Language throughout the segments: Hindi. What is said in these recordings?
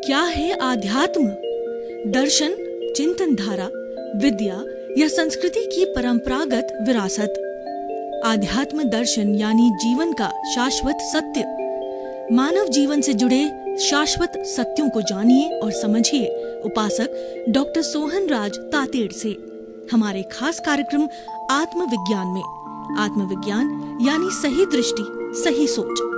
क्या है आध्यात्म? दर्शन, चिंतन धारा, विद्या या संस्कृति की परंपरागत विरासत। आध्यात्म दर्शन यानी जीवन का शाश्वत सत्य। मानव जीवन से जुड़े शाश्वत सत्यों को जानिए और समझिए उपासक डॉक्टर सोहन राज तातेड़ से हमारे खास कार्यक्रम आत्मविज्ञान में। आत्मविज्ञान यानी सही दृष्टि, सही सोच।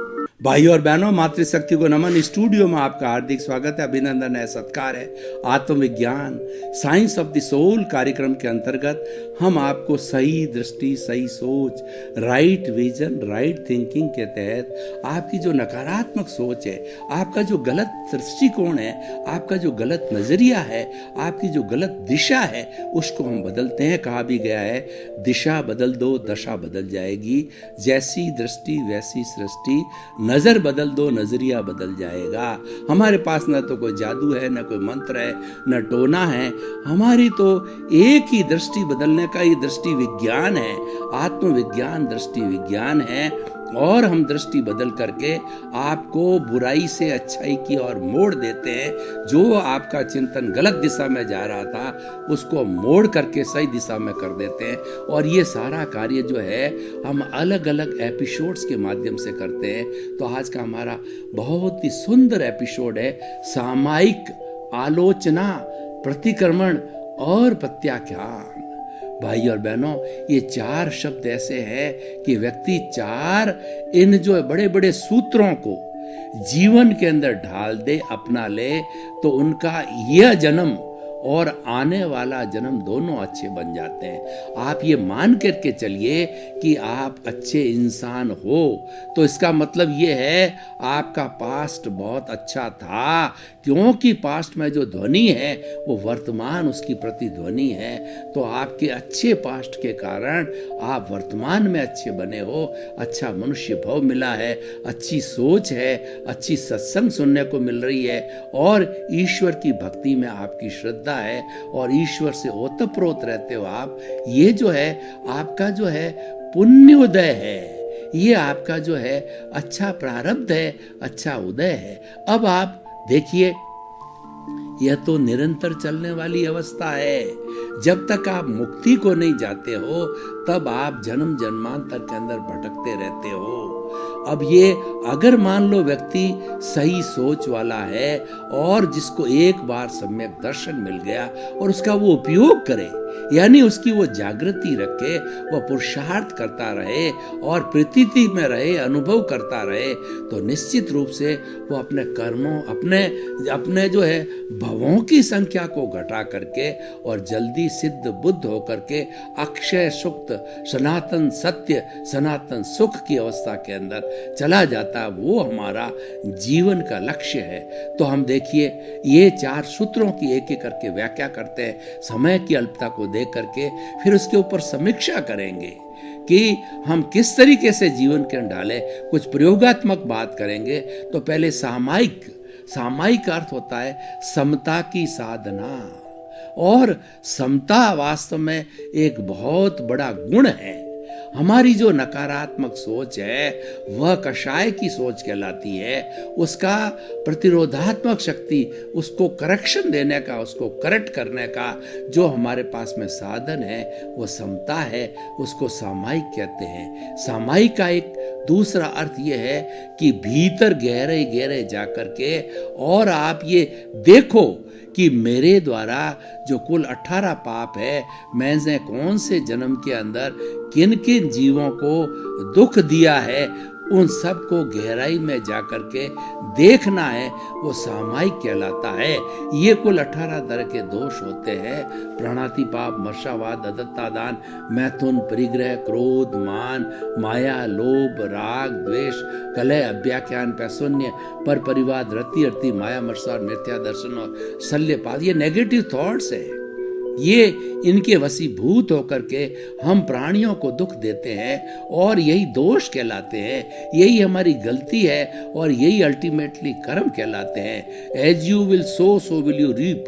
भाई और बहनों, मातृशक्ति को नमन। स्टूडियो में आपका हार्दिक स्वागत है, अभिनंदन है, सत्कार है। आत्मविज्ञान साइंस ऑफ द सोल कार्यक्रम के अंतर्गत हम आपको सही दृष्टि, सही सोच, राइट विजन, राइट थिंकिंग के तहत आपकी जो नकारात्मक सोच है, आपका जो गलत दृष्टिकोण है, आपका जो गलत नजरिया है, आपकी जो गलत दिशा है, उसको हम बदलते हैं। कहा भी गया है, दिशा बदल दो दशा बदल जाएगी, जैसी दृष्टि वैसी सृष्टि, नजर बदल दो नजरिया बदल जाएगा। हमारे पास न तो कोई जादू है, न कोई मंत्र है, न टोना है। हमारी तो एक ही दृष्टि बदलने का ये दृष्टि विज्ञान है, आत्मविज्ञान दृष्टि विज्ञान है। और हम दृष्टि बदल करके आपको बुराई से अच्छाई की ओर मोड़ देते हैं। जो आपका चिंतन गलत दिशा में जा रहा था, उसको मोड़ करके सही दिशा में कर देते हैं। और ये सारा कार्य जो है हम अलग अलग एपिसोड्स के माध्यम से करते हैं। तो आज का हमारा बहुत ही सुंदर एपिसोड है सामायिक आलोचना, प्रतिक्रमण और प्रत्याख्यान। भाई और बहनों, ये चार शब्द ऐसे हैं कि व्यक्ति चार इन जो बड़े बड़े सूत्रों को जीवन के अंदर ढाल दे, अपना ले, तो उनका यह जन्म और आने वाला जन्म दोनों अच्छे बन जाते हैं। आप ये मान करके चलिए कि आप अच्छे इंसान हो, तो इसका मतलब ये है आपका पास्ट बहुत अच्छा था, क्योंकि पास्ट में जो ध्वनि है वो वर्तमान उसकी प्रतिध्वनि है। तो आपके अच्छे पास्ट के कारण आप वर्तमान में अच्छे बने हो, अच्छा मनुष्य भाव मिला है, अच्छी सोच है, अच्छी सत्संग सुनने को मिल रही है, और ईश्वर की भक्ति में आपकी श्रद्धा है, और ईश्वर से ओतप्रोत रहते हो आप। ये जो है आपका जो है पुण्योदय है, ये आपका जो है अच्छा प्रारब्ध है, अच्छा उदय है। अब आप देखिए, यह तो निरंतर चलने वाली अवस्था है। जब तक आप मुक्ति को नहीं जाते हो, तब आप जन्म जन्मांतर के अंदर भटकते रहते हो। अब ये अगर मान लो व्यक्ति सही सोच वाला है और जिसको एक बार सम्यक दर्शन मिल गया और उसका वो उपयोग करे, यानी उसकी वो जागृति रखे, वह पुरुषार्थ करता रहे और प्रतीति में रहे, अनुभव करता रहे, तो निश्चित रूप से वो अपने कर्मों, अपने जो है भवों की संख्या को घटा करके और जल्दी सिद्ध बुद्ध होकर के अक्षय सुक्त, सनातन सत्य, सनातन सुख की अवस्था के अंदर चला जाता। वो हमारा जीवन का लक्ष्य है। तो हम देखिए, ये चार सूत्रों की एक एक करके व्याख्या करते हैं, समय की अल्पता को देख करके फिर उसके ऊपर समीक्षा करेंगे कि हम किस तरीके से जीवन के ढाले। कुछ प्रयोगात्मक बात करेंगे। तो पहले सामायिक अर्थ होता है समता की साधना, और समता वास्तव में एक बहुत बड़ा गुण है। हमारी जो नकारात्मक सोच है वह कषाय की सोच कहलाती है। उसका प्रतिरोधात्मक शक्ति, उसको करेक्शन देने का, उसको करेक्ट करने का जो हमारे पास में साधन है वो समता है, उसको सामायिक कहते हैं। सामायिक का एक दूसरा अर्थ ये है कि भीतर गहरे गहरे जाकर के और आप ये देखो कि मेरे द्वारा जो कुल 18 पाप है, मैंने कौन से जन्म के अंदर किन किन जीवों को दुख दिया है, उन सब को गहराई में जाकर के देखना है, वो सामायिक कहलाता है। ये कुल 18 तरह के दोष होते हैं। प्राणातिपात, मर्शावाद, अदत्तादान, मैथुन, परिग्रह, क्रोध, मान, माया, लोभ, राग, द्वेष, कलह, अव्याख्यान, पैशून्य, पर परिवाद, रति, माया, मर्षा, मिथ्या दर्शन और शल्यपात। ये नेगेटिव थॉट्स है। ये इनके वशीभूत होकर के हम प्राणियों को दुख देते हैं और यही दोष कहलाते हैं, यही हमारी गलती है और यही अल्टीमेटली कर्म कहलाते हैं। As you will sow so will you reap,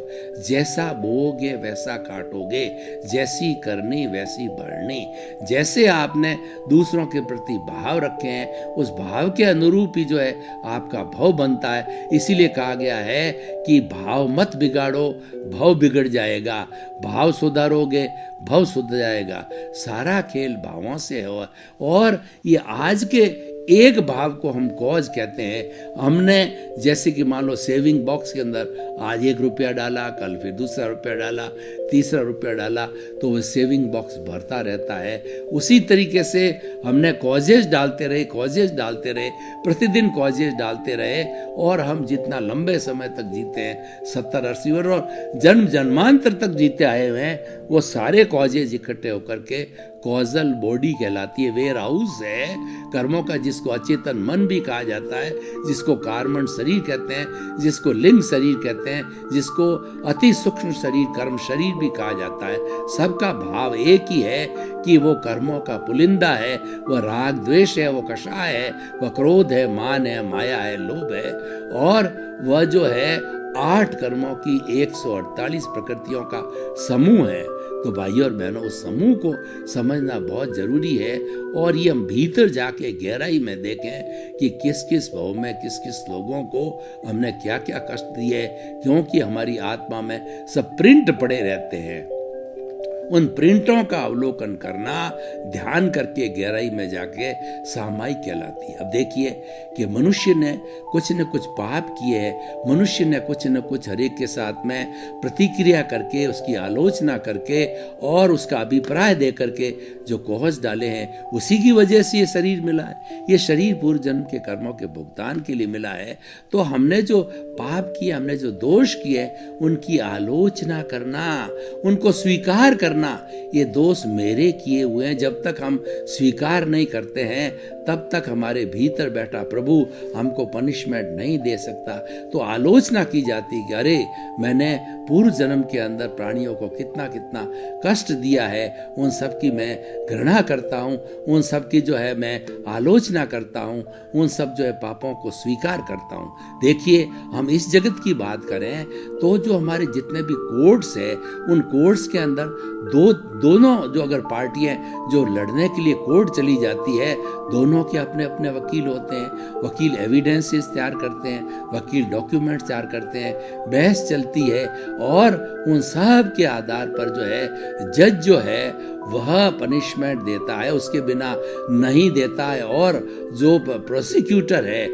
जैसा बोओगे वैसा काटोगे, जैसी करनी वैसी बढ़नी। जैसे आपने दूसरों के प्रति भाव रखे हैं उस भाव के अनुरूप ही जो है आपका भाव बनता है। इसीलिए कहा गया है कि भाव मत बिगाड़ो, भाव बिगड़ जाएगा, भाव सुधारोगे भाव सुधर जाएगा। सारा खेल भावों से है और ये आज के एक भाव को हम कॉज कहते हैं। हमने जैसे कि मान लो सेविंग बॉक्स के अंदर आज 1 रुपया डाला, कल फिर दूसरा रुपया डाला, तीसरा रुपया डाला, तो वो सेविंग बॉक्स भरता रहता है। उसी तरीके से हमने कॉजेज डालते रहे, प्रतिदिन कॉजेज डालते रहे और हम जितना लंबे समय तक जीते हैं, 70-80 वर्ष और जन्म जन्मांतर तक जीते आए हुए हैं, वो सारे कॉजेज इकट्ठे होकर के कॉजल बॉडी कहलाती है। वेयर हाउस है कर्मों का, जिसको अचेतन मन भी कहा जाता है, जिसको कार्मण शरीर कहते हैं, जिसको लिंग शरीर कहते हैं, जिसको अति सूक्ष्म शरीर कर्म शरीर भी कहा जाता है। सबका भाव एक ही है कि वो कर्मों का पुलिंदा है, वह राग द्वेष है, वो कषाय है, वह क्रोध है, मान है, माया है, लोभ है, और वह जो है 8 कर्मों की 148 प्रकृतियों का समूह है। तो भाइयों और बहनों, उस समूह को समझना बहुत जरूरी है और ये हम भीतर जाके गहराई में देखें कि किस किस भाव में किस किस लोगों को हमने क्या क्या कष्ट दिए, क्योंकि हमारी आत्मा में सब प्रिंट पड़े रहते हैं। उन प्रिंटों का अवलोकन करना, ध्यान करके गहराई में जाके सामायिक कहलाती है। अब देखिए कि मनुष्य ने कुछ न कुछ पाप किए हैं, मनुष्य ने कुछ न कुछ हर एक के साथ में प्रतिक्रिया करके, उसकी आलोचना करके और उसका अभिप्राय दे करके जो कोहस डाले हैं, उसी की वजह से ये शरीर मिला है। ये शरीर पूर्व जन्म के कर्मों के भुगतान के लिए मिला है। तो हमने जो पाप किए, हमने जो दोष किए, उनकी आलोचना करना, उनको स्वीकार करना, ये दोष मेरे किए हुए हैं। जब तक हम स्वीकार नहीं करते हैं तब तक हमारे भीतर बैठा प्रभु हमको पनिशमेंट नहीं दे सकता। तो आलोचना की जाती कि अरे मैंने पूर्व जन्म के अंदर प्राणियों को कितना कितना कष्ट दिया है, उन सब की मैं घृणा करता हूँ, उन सब की जो है मैं आलोचना करता हूँ, उन सब जो है पापों को स्वीकार करता हूँ। देखिए, हम इस जगत की बात करें तो जो हमारे जितने भी कोर्ट्स है, उन कोर्ट्स के अंदर दोनों जो अगर पार्टियां जो लड़ने के लिए कोर्ट चली जाती है, दोनों के अपने अपने वकील होते हैं। वकील एविडेंसेस तैयार करते हैं, वकील डॉक्यूमेंट्स तैयार करते हैं, बहस चलती है और उन सब के आधार पर जो है जज जो है वह पनिशमेंट देता है, उसके बिना नहीं देता है। और जो प्रोसिक्यूटर है,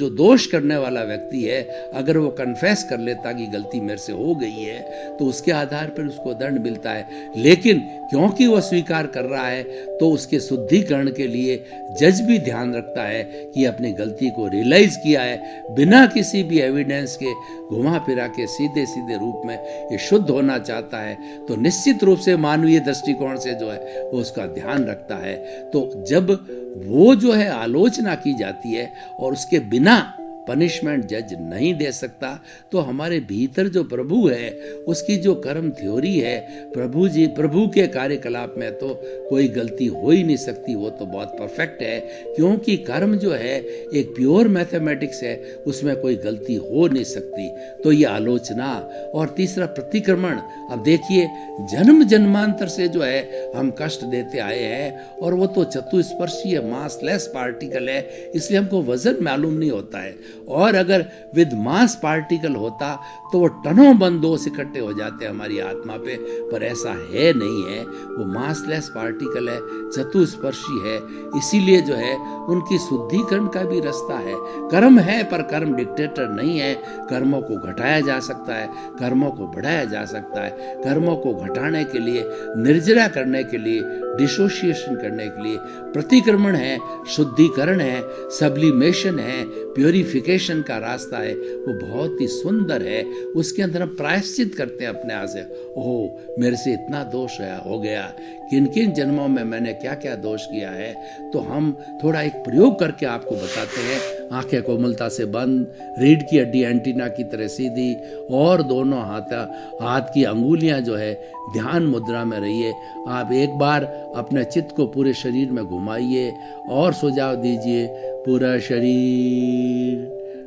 जो दोष करने वाला व्यक्ति है, अगर वो कन्फेस कर लेता कि गलती मेरे से हो गई है तो उसके आधार पर उसको दंड मिलता है। लेकिन क्योंकि वो स्वीकार कर रहा है तो उसके शुद्धिकरण के लिए जज भी ध्यान रखता है कि अपनी गलती को रियलाइज किया है, बिना किसी भी एविडेंस के घुमा फिरा के सीधे सीधे रूप में ये शुद्ध होना चाहता है, तो निश्चित रूप से मानवीय दृष्टिकोण से जो है वो उसका ध्यान रखता है। तो जब वो जो है आलोचना की जाती है और उसके बिना पनिशमेंट जज नहीं दे सकता, तो हमारे भीतर जो प्रभु है उसकी जो कर्म थ्योरी है, प्रभु के कार्यकलाप में तो कोई गलती हो ही नहीं सकती, वो तो बहुत परफेक्ट है। क्योंकि कर्म जो है एक प्योर मैथमेटिक्स है, उसमें कोई गलती हो नहीं सकती। तो ये आलोचना और तीसरा प्रतिक्रमण। अब देखिए, जन्म जन्मांतर से जो है हम कष्ट देते आए हैं और वो तो चतुस्पर्शीय मासलेस पार्टिकल है, इसलिए हमको वजन मालूम नहीं होता है। और अगर विद मास पार्टिकल होता तो वो टनों बंद दोष इकट्ठे हो जाते हमारी आत्मा पे, पर ऐसा है नहीं है। वो मासलेस पार्टिकल है, चतुस्पर्शी है, इसीलिए जो है उनकी शुद्धिकरण का भी रास्ता है। कर्म है पर कर्म डिक्टेटर नहीं है। कर्मों को घटाया जा सकता है, कर्मों को बढ़ाया जा सकता है। कर्मों को घटाने के लिए, निर्जरा करने के लिए, डिसोसिएशन करने के लिए प्रतिक्रमण है, शुद्धिकरण है, सब्लिमेशन है, प्योरिफिकेशन प्यूरिफिकेशन का रास्ता है वो बहुत ही सुंदर है। उसके अंदर हम प्रायश्चित करते हैं अपने आप से, ओह मेरे से इतना दोष हो गया, किन किन जन्मों में मैंने क्या क्या दोष किया है। तो हम थोड़ा एक प्रयोग करके आपको बताते हैं। आंखें कोमलता से बंद, रीढ़ की हड्डी एंटीना की तरह सीधी, और दोनों हाथ की अंगुलियां जो है ध्यान मुद्रा में रहिए। आप एक बार अपने चित्त को पूरे शरीर में घुमाइए और सुझाव दीजिए, पूरा शरीर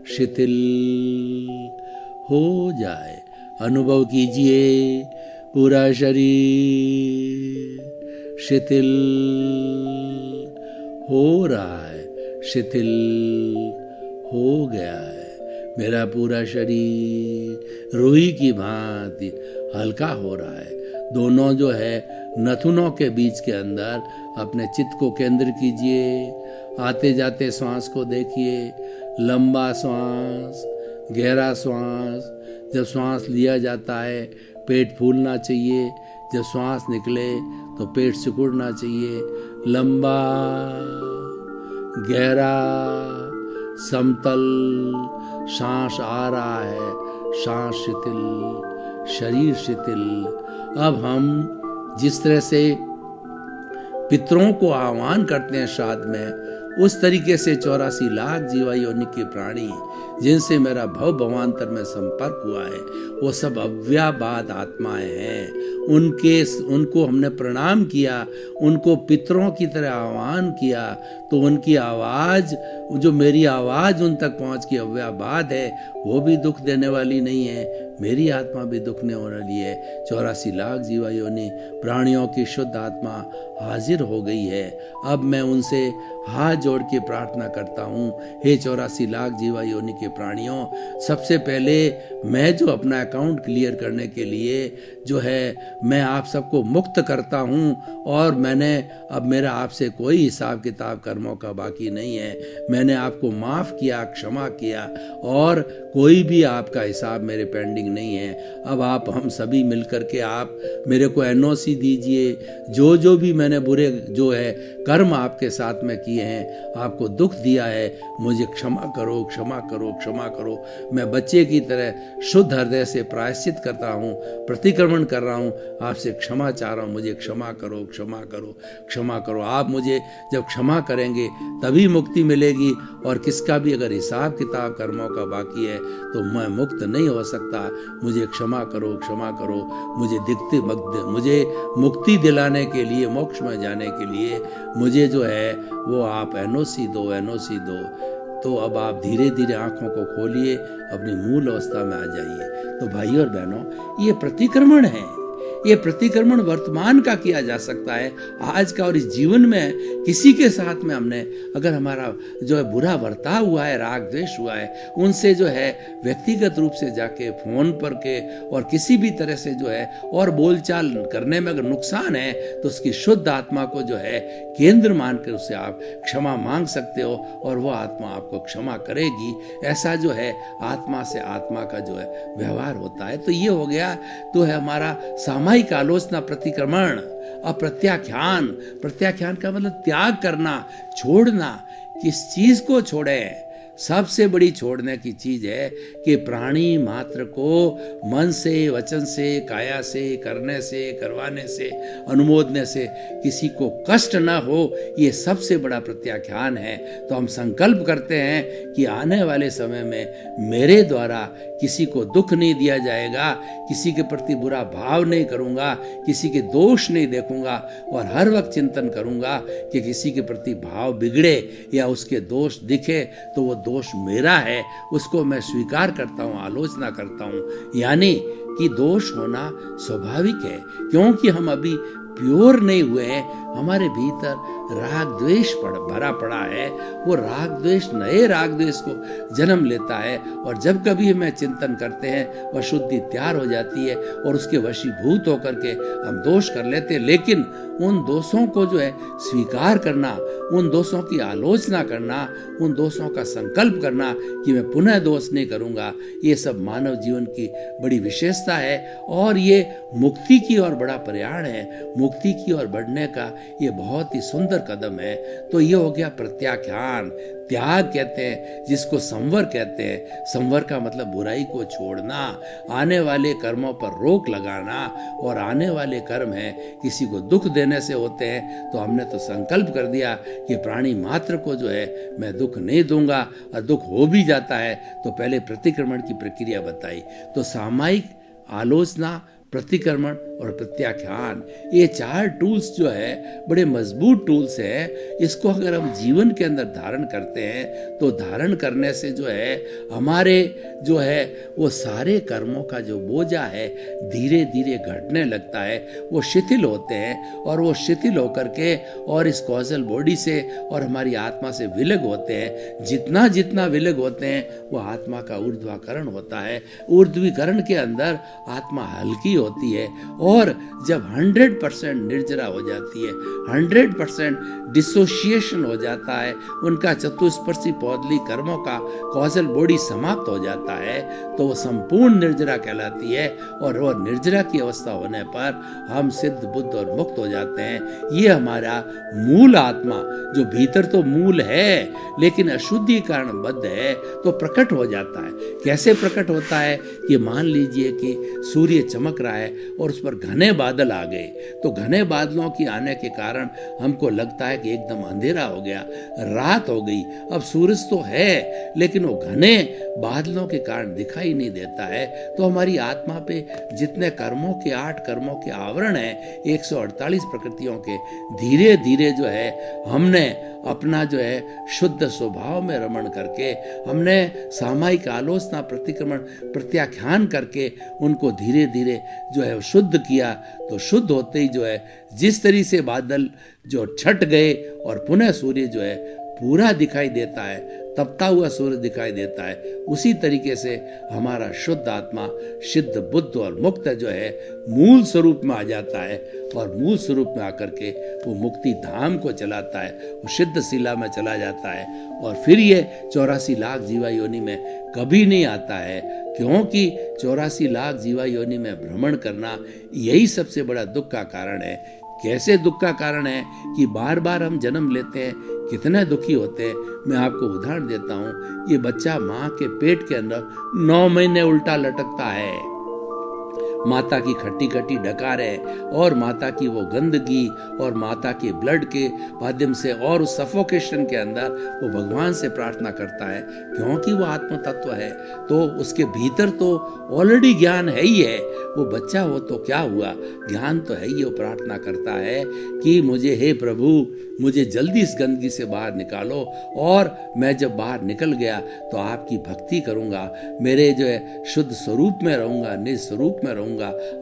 शिथिल हो जाए। अनुभव कीजिए पूरा शरीर शिथिल हो रहा है, शिथिल हो गया है। मेरा पूरा शरीर रुई की भांति हल्का हो रहा है। दोनों जो है नथुनों के बीच के अंदर अपने चित्त को केंद्र कीजिए। आते जाते श्वास को देखिए, लंबा श्वास, गहरा श्वास। जब श्वास लिया जाता है पेट फूलना चाहिए, जब श्वास निकले तो पेट सिकुड़ना चाहिए। लंबा, गहरा, समतल सांस आ रहा है, सांस शिथिल, शरीर शिथिल। अब हम जिस तरह से पितरों को आह्वान करते हैं श्राद्ध में, उस तरीके से 84 लाख जीवा योनि के प्राणी जिनसे मेरा भव भवांतर में संपर्क हुआ है, वो सब अव्याबाद आत्माएं हैं। उनको हमने प्रणाम किया, उनको पितरों की तरह आह्वान किया, तो उनकी आवाज़, जो मेरी आवाज़ उन तक पहुँच की अव्याबाद है, वो भी दुख देने वाली नहीं है, मेरी आत्मा भी दुख नहीं होने वाली है। 84 लाख जीवा योनि प्राणियों की शुद्ध आत्मा हाजिर हो गई है। अब मैं उनसे हाथ जोड़ के प्रार्थना करता हूँ, हे 84 लाख जीवा योनि के प्राणियों, सबसे पहले मैं जो अपना अकाउंट क्लियर करने के लिए जो है मैं आप सबको मुक्त करता हूँ, और मैंने अब मेरा आपसे कोई हिसाब किताब कर्मों का बाकी नहीं है। मैंने आपको माफ़ किया, क्षमा किया, और कोई भी आपका हिसाब मेरे पेंडिंग नहीं है। अब आप हम सभी मिलकर के आप मेरे को एनओसी दीजिए। जो भी मैंने बुरे जो है कर्म आपके साथ में किए हैं, आपको दुख दिया है, मुझे क्षमा करो, क्षमा करो, क्षमा करो। मैं बच्चे की तरह शुद्ध हृदय से प्रायश्चित करता हूँ, प्रतिक्रमण कर रहा हूँ, आपसे क्षमा चाह रहा हूँ, मुझे क्षमा करो, क्षमा करो, क्षमा करो। आप मुझे जब क्षमा करेंगे तभी मुक्ति मिलेगी, और किसका भी अगर हिसाब किताब कर्मों का बाकी है तो मैं मुक्त नहीं हो सकता। मुझे क्षमा करो, क्षमा करो। मुझे मुक्ति दिलाने के लिए, मोक्ष में जाने के लिए मुझे जो है वो आप एनओसी दो, एनओसी दो। तो अब आप धीरे धीरे आंखों को खोलिए, अपनी मूल अवस्था में आ जाइए। तो भाइयों और बहनों, ये प्रतिक्रमण है। ये प्रतिक्रमण वर्तमान का किया जा सकता है, आज का। और इस जीवन में किसी के साथ में हमने अगर हमारा जो है बुरा बर्ताव हुआ है, राग द्वेष हुआ है, उनसे जो है व्यक्तिगत रूप से जाके फोन पर के और किसी भी तरह से जो है और बोलचाल करने में अगर नुकसान है, तो उसकी शुद्ध आत्मा को जो है केंद्र मानकर उससे आप क्षमा मांग सकते हो, और वो आत्मा आपको क्षमा करेगी। ऐसा जो है आत्मा से आत्मा का जो है व्यवहार होता है। तो ये हो गया तो है हमारा सामायिक आलोचना, प्रतिक्रमण। और प्रत्याख्यान, प्रत्याख्यान का मतलब त्याग करना, छोड़ना। किस चीज को छोड़े? सबसे बड़ी छोड़ने की चीज है कि प्राणी मात्र को मन से, वचन से, काया से, करने से, करवाने से, अनुमोदने से किसी को कष्ट ना हो, ये सबसे बड़ा प्रत्याख्यान है। तो हम संकल्प करते हैं कि आने वाले समय में मेरे द्वारा किसी को दुख नहीं दिया जाएगा, किसी के प्रति बुरा भाव नहीं करूँगा, किसी के दोष नहीं देखूंगा, और हर वक्त चिंतन करूँगा कि किसी के प्रति भाव बिगड़े या उसके दोष दिखे तो वो दोष मेरा है, उसको मैं स्वीकार करता हूँ, आलोचना करता हूँ। यानी कि दोष होना स्वाभाविक है, क्योंकि हम अभी प्योर नहीं हुए हैं, हमारे भीतर राग द्वेष भरा पड़ा है। वो राग द्वेष नए राग द्वेष को जन्म लेता है, और जब कभी हमें चिंतन करते हैं वह शुद्धि तैयार हो जाती है, और उसके वशीभूत होकर के हम दोष कर लेते हैं। लेकिन उन दोषों को जो है स्वीकार करना, उन दोषों की आलोचना करना, उन दोषों का संकल्प करना कि मैं पुनः दोष नहीं करूँगा, ये सब मानव जीवन की बड़ी विशेषता है, और ये मुक्ति की ओर बड़ा प्रयाण है। मुक्ति की ओर बढ़ने का ये बहुत ही सुंदर कदम है। तो ये हो गया प्रत्याख्यान। त्याग कहते हैं जिसको संवर कहते हैं। संवर का मतलब बुराई को छोड़ना, आने वाले कर्मों पर रोक लगाना। और आने वाले कर्म हैं किसी को दुख देने से होते हैं, तो हमने तो संकल्प कर दिया कि प्राणी मात्र को जो है मैं दुख नहीं दूंगा, और दुख हो भी जाता है तो पहले प्रतिक्रमण की प्रक्रिया बताई। तो सामायिक, आलोचना, प्रतिक्रमण और प्रत्याख्यान, ये 4 टूल्स जो है बड़े मजबूत टूल्स हैं। इसको अगर हम जीवन के अंदर धारण करते हैं तो धारण करने से जो है हमारे जो है वो सारे कर्मों का जो बोझा है धीरे धीरे घटने लगता है, वो शिथिल होते हैं। और वो शिथिल होकर के और इस कॉजल बॉडी से और हमारी आत्मा से विलग होते हैं। जितना जितना विलग होते हैं वो आत्मा का ऊर्ध्वाकरण होता है। ऊर्ध्वीकरण के अंदर आत्मा हल्की होती है। और जब 100% निर्जरा हो जाती है, 100% डिसोशिएशन हो जाता है, उनका चतुष्पर्शी पौधली कर्मों का कॉजल बॉडी समाप्त हो जाता है, तो वो संपूर्ण निर्जरा कहलाती है। और वो निर्जरा की अवस्था होने पर हम सिद्ध, बुद्ध और मुक्त हो जाते हैं। ये हमारा मूल आत्मा जो भीतर तो मूल है लेकिन अशुद्धि कारण बद्ध है, तो प्रकट हो जाता है। कैसे प्रकट होता है कि मान लीजिए कि सूर्य चमक रहा है और उस पर घने बादल आ गए, तो घने बादलों की आने के कारण हमको लगता है कि एकदम अंधेरा हो गया, रात हो गई। अब सूरज तो है लेकिन वो घने बादलों के कारण दिखाई नहीं देता है। तो हमारी आत्मा पे जितने कर्मों के 8 कर्मों के आवरण हैं, 148 प्रकृतियों के, धीरे धीरे जो है हमने अपना जो है शुद्ध स्वभाव में रमण करके, हमने सामायिक आलोचना, प्रतिक्रमण, प्रत्याख्यान करके उनको धीरे धीरे जो है शुद्ध किया। तो शुद्ध होते ही जो है जिस तरीके से बादल जो छट गए और पुनः सूर्य जो है पूरा दिखाई देता है, तपता हुआ सूर्य दिखाई देता है, उसी तरीके से हमारा शुद्ध आत्मा सिद्ध, बुद्ध और मुक्त जो है मूल स्वरूप में आ जाता है। और मूल स्वरूप में आकर के वो मुक्ति धाम को चलाता है, वो सिद्ध शिला में चला जाता है। और फिर ये 84 लाख जीवा योनि में कभी नहीं आता है, क्योंकि 84 लाख जीवा योनि में भ्रमण करना यही सबसे बड़ा दुख का कारण है। कैसे दुख का कारण है कि बार बार हम जन्म लेते हैं, कितने दुखी होते हैं। मैं आपको उदाहरण देता हूँ। ये बच्चा माँ के पेट के अंदर 9 महीने उल्टा लटकता है, माता की खट्टी खट्टी डकार है और माता की वो गंदगी और माता के ब्लड के माध्यम से और उस सफोकेशन के अंदर वो भगवान से प्रार्थना करता है, क्योंकि वो आत्म तत्व है। तो उसके भीतर तो ऑलरेडी ज्ञान है ही है। वो बच्चा हो तो क्या हुआ, ज्ञान तो है ही। वो प्रार्थना करता है कि मुझे, हे प्रभु, मुझे जल्दी इस गंदगी से बाहर निकालो, और मैं जब बाहर निकल गया तो आपकी भक्ति करूंगा, मेरे जो है शुद्ध स्वरूप में रहूंगा, निज स्वरूप में रहूंगा,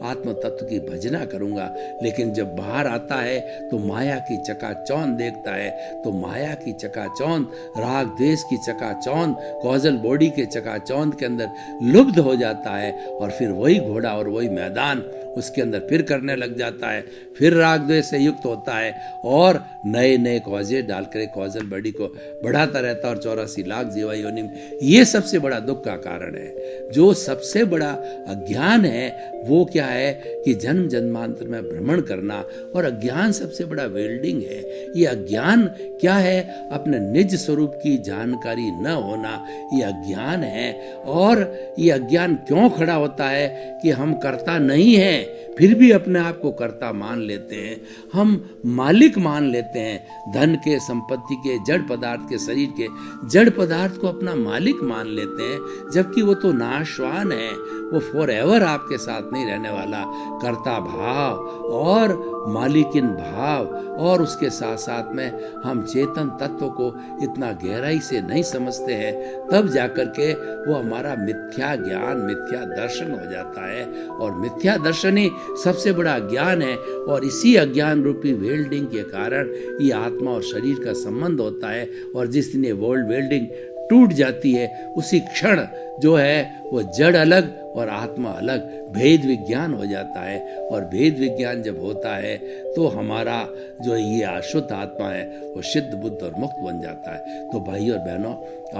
आत्म तत्व की भजना करूंगा। लेकिन जब बाहर आता है तो माया की चकाचौंध देखता है। तो माया की चकाचौंध, राग द्वेष की चकाचौंध, कॉजल बॉडी के चकाचौंध के अंदर लुब्ध हो जाता है। और फिर वही घोड़ा और वही मैदान उसके अंदर फिर करने लग जाता है, फिर राग द्वेष से युक्त होता है और नए नए कॉजे डालकर कॉजल बॉडी को बढ़ाता रहता है। और 84 लाख जीवा योनि में ये सबसे बड़ा दुख का कारण है। जो सबसे बड़ा अज्ञान है वो क्या है कि जन्म जन्मांतर में भ्रमण करना, और अज्ञान सबसे बड़ा वेल्डिंग है। ये अज्ञान क्या है, अपने निज स्वरूप की जानकारी न होना, ये अज्ञान है। और ये अज्ञान क्यों खड़ा होता है कि हम कर्ता नहीं हैं, फिर भी अपने आप को कर्ता मान लेते हैं, हम मालिक मान लेते हैं। धन के, संपत्ति के, जड़ पदार्थ के, शरीर के जड़ पदार्थ को अपना मालिक मान लेते हैं, जबकि वो तो नाशवान है, वो फॉरएवर आपके साथ नहीं रहने वाला। कर्ता भाव और मालिकिन भाव और उसके साथ साथ में हम चेतन तत्व को इतना गहराई से नहीं समझते हैं, तब जाकर के वो हमारा मिथ्या ज्ञान, मिथ्या दर्शन हो जाता है। और मिथ्या दर्शन ही सबसे बड़ा ज्ञान है। और इसी अज्ञान रूपी वेल्डिंग के कारण ये आत्मा और शरीर का संबंध होता है। और जिस दिन ये वर्ल्ड वेल्डिंग टूट जाती है, उसी क्षण जो है वो जड़ अलग और आत्मा अलग, भेद विज्ञान हो जाता है। और भेद विज्ञान जब होता है तो हमारा जो ये अशुद्ध आत्मा है वो सिद्ध, बुद्ध और मुक्त बन जाता है। तो भाई और बहनों,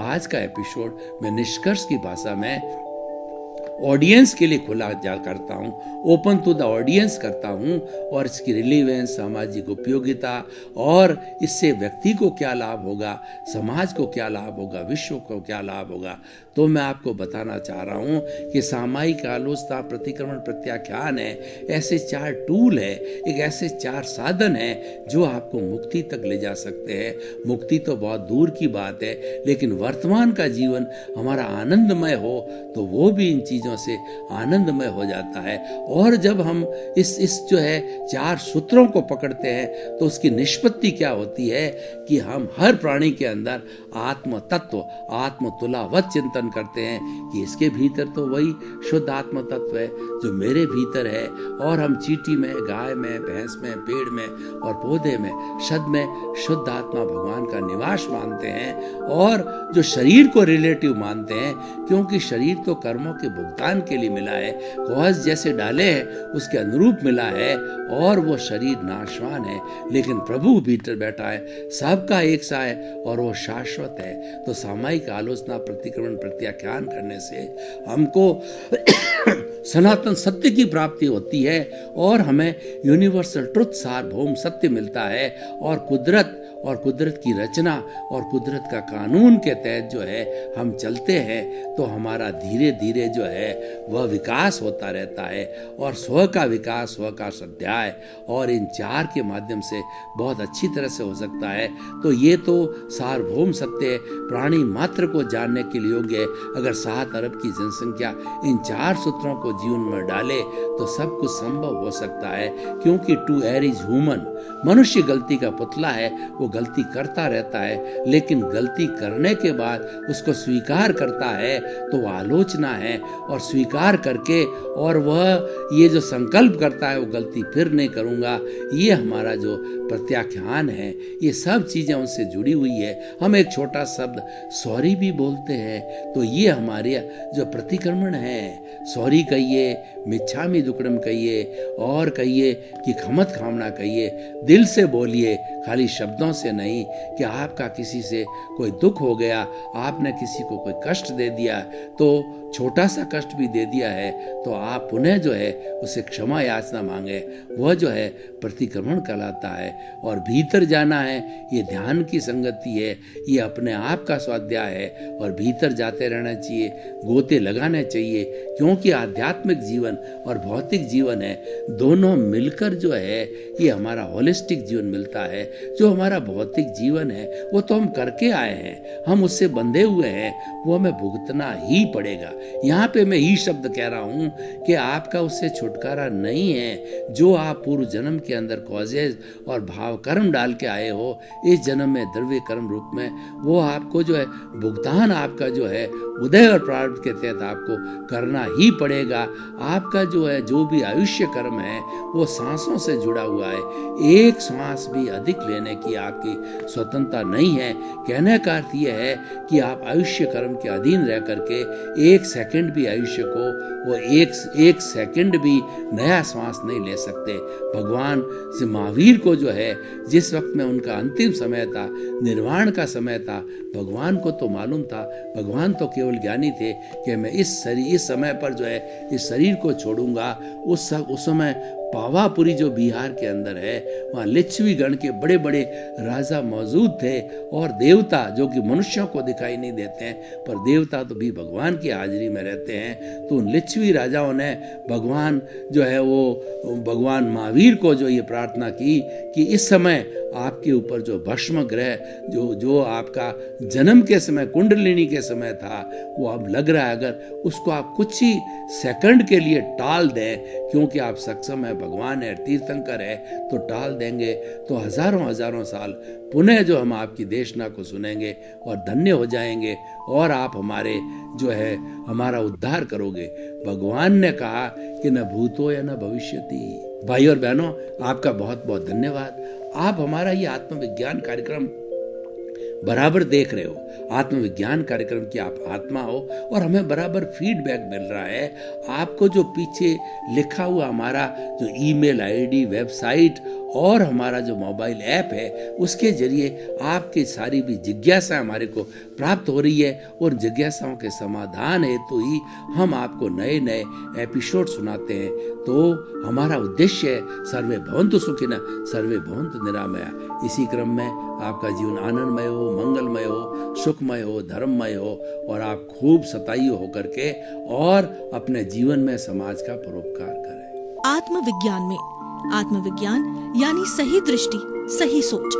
आज का एपिसोड मैं निष्कर्ष की भाषा में ऑडियंस के लिए खुला जा करता हूँ, ओपन टू द ऑडियंस करता हूँ, और इसकी रिलीवेंस, सामाजिक उपयोगिता और इससे व्यक्ति को क्या लाभ होगा, समाज को क्या लाभ होगा, विश्व को क्या लाभ होगा, तो मैं आपको बताना चाह रहा हूँ कि सामायिक आलोचना, प्रतिक्रमण, प्रत्याख्यान है, ऐसे 4 टूल है, एक ऐसे 4 साधन है जो आपको मुक्ति तक ले जा सकते हैं। मुक्ति तो बहुत दूर की बात है, लेकिन वर्तमान का जीवन हमारा आनंदमय हो तो वो भी इन चीज़ों से आनंदमय हो जाता है। और जब हम इस जो है 4 सूत्रों को पकड़ते हैं तो उसकी निष्पत्ति क्या होती है कि हम हर प्राणी के अंदर आत्म तत्व, आत्म तुलावत चिंतन करते हैं कि इसके भीतर तो वही शुद्ध आत्म तत्व है जो मेरे भीतर है, और हम चींटी में, गाय में, भैंस में, पेड़ में और पौधे में, शब्द में शुद्ध आत्मा भगवान का निवास मानते हैं, और जो शरीर को रिलेटिव मानते हैं, क्योंकि शरीर तो कर्मों के भुगतान के लिए मिला है, कौज जैसे डाले हैं उसके अनुरूप मिला है, और वो शरीर नाशवान है, लेकिन प्रभु भीतर बैठा है, सबका एक सा है और वो शाश्वत है। तो सामायिक आलोचना, प्रतिक्रमण, प्रत्याख्यान करने से हमको सनातन सत्य की प्राप्ति होती है और हमें यूनिवर्सल ट्रुथ, सार्वभौम सत्य मिलता है, और कुदरत की रचना और कुदरत का कानून के तहत जो है हम चलते हैं तो हमारा धीरे धीरे जो है वह विकास होता रहता है, और स्व का विकास, स्व का स्वाध्याय, और इन 4 के माध्यम से बहुत अच्छी तरह से हो सकता है। तो ये तो सार्वभौम सत्य प्राणी मात्र को जानने के लिए योग्य है। अगर 7 अरब की जनसंख्या इन 4 सूत्रों को जीवन में डाले तो सब कुछ संभव हो सकता है, क्योंकि टू एयर इज ह्यूमन। मनुष्य गलती का पुतला है, वो गलती करता रहता है, लेकिन गलती करने के बाद उसको स्वीकार करता है तो वह आलोचना है, और स्वीकार करके और वह ये जो संकल्प करता है वो गलती फिर नहीं करूँगा, ये हमारा जो प्रत्याख्यान है, ये सब चीज़ें उनसे जुड़ी हुई है। हम एक छोटा शब्द सॉरी भी बोलते हैं तो ये हमारे जो प्रतिक्रमण है, सॉरी कहिए, मिच्छामी दुक्कडम कहिए, और कहिए कि खमत खामना कहिए, दिल से बोलिए, खाली शब्दों से नहीं। कि आपका किसी से कोई दुख हो गया, आपने किसी को कोई कष्ट दे दिया, तो छोटा सा कष्ट भी दे दिया है, तो आप पुनः जो है उसे क्षमा याचना मांगे, वह जो है प्रतिक्रमण कहलाता है। और भीतर जाना है, ये ध्यान की संगति है, ये अपने आप का स्वाध्याय है, और भीतर जाते रहना चाहिए, गोते लगाने चाहिए, क्योंकि आध्यात्मिक जीवन और भौतिक जीवन है, दोनों मिलकर जो है ये हमारा होलिस्टिक जीवन मिलता है। जो हमारा भौतिक जीवन है वो तो हम करके आए हैं, हम उससे बंधे हुए हैं, वो हमें भुगतना ही पड़ेगा। यहाँ पे मैं ही शब्द कह रहा हूँ कि आपका उससे छुटकारा नहीं है। जो आप पूर्व जन्म के अंदर कॉजेज और भाव कर्म डाल के आए हो, इस जन्म में द्रव्य कर्म रूप में, वो आपको जो है भुगतान आपका जो है उदय और प्रारब्ध के तहत आपको करना ही पड़ेगा। आपका जो है जो भी आयुष्य कर्म है वो सांसों से जुड़ा हुआ है। एक सांस भी अधिक लेने की आपकी स्वतंत्रता नहीं है। कहने का अर्थ यह है कि आप आयुष्य कर्म के अधीन रह करके एक सेकंड भी आयुष्य को, वो एक सेकंड भी नया श्वास नहीं ले सकते। भगवान से महावीर को जो है जिस वक्त में उनका अंतिम समय था, निर्वाण का समय था, भगवान को तो मालूम था, भगवान तो केवल ज्ञानी थे कि मैं इस समय पर जो है इस शरीर को छोड़ूंगा। उस समय पावापुरी जो बिहार के अंदर है, वहाँ लिच्छवी गण के बड़े बड़े राजा मौजूद थे, और देवता जो कि मनुष्यों को दिखाई नहीं देते हैं, पर देवता तो भी भगवान की हाजिरी में रहते हैं। तो उन लिच्छवी राजाओं ने भगवान जो है वो भगवान महावीर को जो ये प्रार्थना की कि इस समय आपके ऊपर जो भस्म ग्रह जो आपका जन्म के समय, कुंडलिनी के समय था, वो अब लग रहा है, अगर उसको आप कुछ ही सेकंड के लिए टाल दें, क्योंकि आप सक्षम है, भगवान है, तीर्थंकर है, तो टाल देंगे तो हजारों साल पुनः जो हम आपकी देशना को सुनेंगे और धन्य हो जाएंगे, और आप हमारे जो है हमारा उद्धार करोगे। भगवान ने कहा कि न भूतो या न भविष्यति। भाई और बहनों, आपका बहुत बहुत धन्यवाद। आप हमारा ये आत्मविज्ञान कार्यक्रम बराबर देख रहे हो। आत्मविज्ञान कार्यक्रम की आप आत्मा हो, और हमें बराबर फीडबैक मिल रहा है। आपको जो पीछे लिखा हुआ हमारा जो ईमेल आईडी, वेबसाइट और हमारा जो मोबाइल ऐप है उसके जरिए आपकी सारी भी जिज्ञासा हमारे को प्राप्त हो रही है, और जिज्ञासाओं के समाधान हेतु ही हम आपको नए नए एपिसोड सुनाते हैं। तो हमारा उद्देश्य है सर्वे भवन्तु सुखिनः सर्वे भवन्तु निरामया। इसी क्रम में आपका जीवन आनंदमय हो, मंगलमय हो, सुखमय हो, धर्ममय हो, और आप खूब सताई हो करके और अपने जीवन में समाज का परोपकार करें। आत्मविज्ञान में आत्मविज्ञान यानी सही दृष्टि, सही सोच।